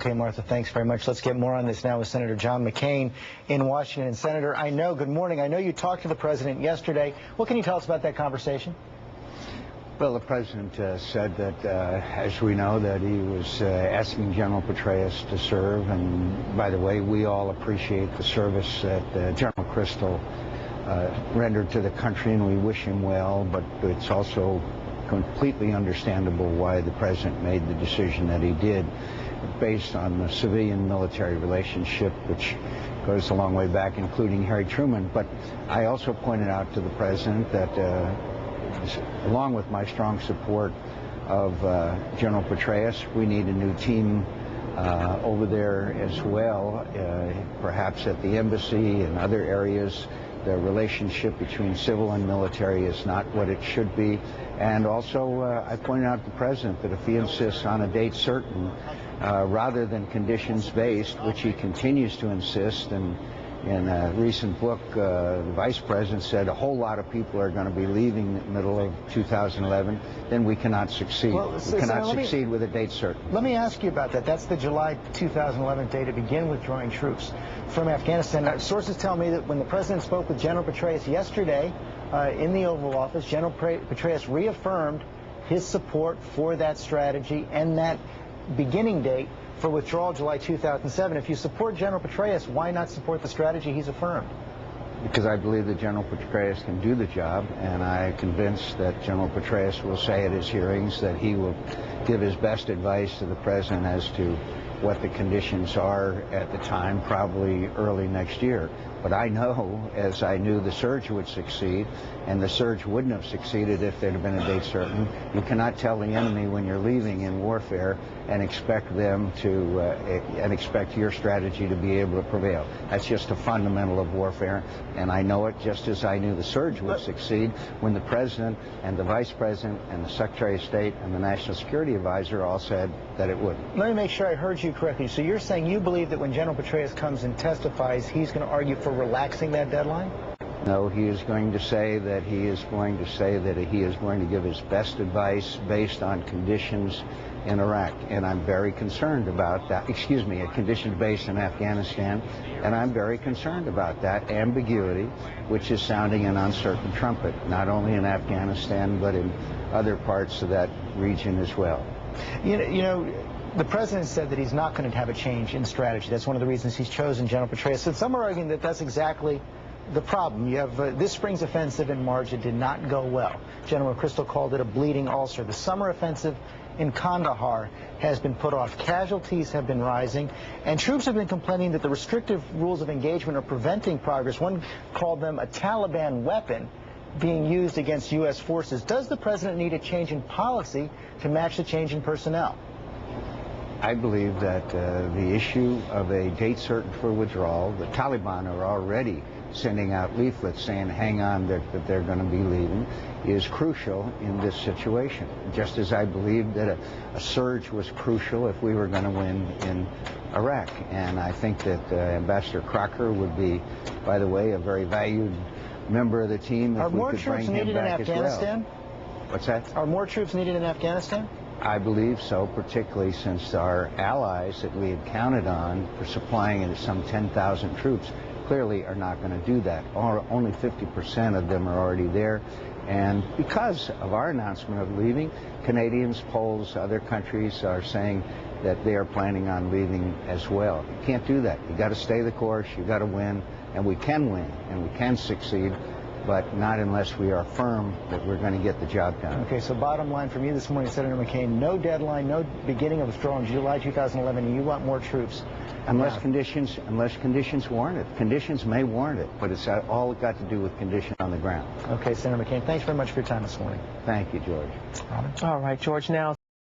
Okay, Martha, thanks very much. Let's get more on this now with Senator John McCain in Washington. Senator, good morning. I know you talked to the president yesterday. What can you tell us about that conversation? Well, the president said that, as we know, that he was asking General Petraeus to serve. And by the way, we all appreciate the service that General Crystal rendered to the country, and we wish him well. But it's also completely understandable why the president made the decision that he did, based on the civilian-military relationship, which goes a long way back, including Harry Truman. But I also pointed out to the president that, along with my strong support of General Petraeus, we need a new team over there as well, perhaps at the embassy and other areas. The relationship between civil and military is not what it should be. And also, I pointed out to the president that if he insists on a date certain, rather than conditions-based, which he continues to insist, and in a recent book, the vice president said a whole lot of people are going to be leaving in the middle of 2011, then we cannot succeed. Well, we cannot succeed with a date certain. Let me ask you about that. That's the July 2011 date to begin withdrawing troops from Afghanistan. Now, sources tell me that when the president spoke with General Petraeus yesterday in the Oval Office, General Petraeus reaffirmed his support for that strategy and that beginning date for withdrawal July 2007. If you support General Petraeus, why not support the strategy he's affirmed? Because I believe that General Petraeus can do the job, and I'm convinced that General Petraeus will say at his hearings that he will give his best advice to the president as to what the conditions are at the time, probably early next year. But I know, as I knew the surge would succeed, and the surge wouldn't have succeeded if there had been a date certain. You cannot tell the enemy when you're leaving in warfare and expect them to, and expect your strategy to be able to prevail. That's just a fundamental of warfare, and I know it just as I knew the surge would succeed when the president and the vice president and the Secretary of State and the National Security Advisor all said that it would. Let me make sure I heard you correctly. So you're saying you believe that when General Petraeus comes and testifies, he's going to argue for relaxing that deadline? No, he is going to say that he is going to give his best advice based on conditions in Iraq, and I'm very concerned about that. Excuse me, conditions based in Afghanistan, and I'm very concerned about that ambiguity, which is sounding an uncertain trumpet, not only in Afghanistan, but in other parts of that region as well. You know, the president said that he's not going to have a change in strategy. That's one of the reasons he's chosen General Petraeus. And some are arguing that that's exactly the problem. You have this spring's offensive in March. It did not go well. General Crystal called it a bleeding ulcer. The summer offensive in Kandahar has been put off. Casualties have been rising, and troops have been complaining that the restrictive rules of engagement are preventing progress. One called them a Taliban weapon being used against U.S. forces. Does the president need a change in policy to match the change in personnel? I believe that the issue of a date certain for withdrawal, the Taliban are already sending out leaflets saying hang on, that they're going to be leaving, is crucial in this situation. Just as I believe that a surge was crucial if we were going to win in Iraq. And I think that Ambassador Crocker would be, by the way, a very valued member of the team if we could bring him back as well. Are more troops needed in Afghanistan? What's that? Are more troops needed in Afghanistan? I believe so, particularly since our allies that we had counted on for supplying some 10,000 troops clearly are not going to do that. Only 50% of them are already there. And because of our announcement of leaving, Canadians, Poles, other countries are saying that they are planning on leaving as well. You can't do that. You got to stay the course, you got to win, and we can win, and we can succeed, but not unless we are firm that we're going to get the job done. Okay, so bottom line from you this morning, Senator McCain, no deadline, no beginning of withdrawal in July 2011, and you want more troops. Unless conditions warrant it. Conditions may warrant it, but it's all got to do with condition on the ground. Okay, Senator McCain, thanks very much for your time this morning. Thank you, George. Robin? All right, George, now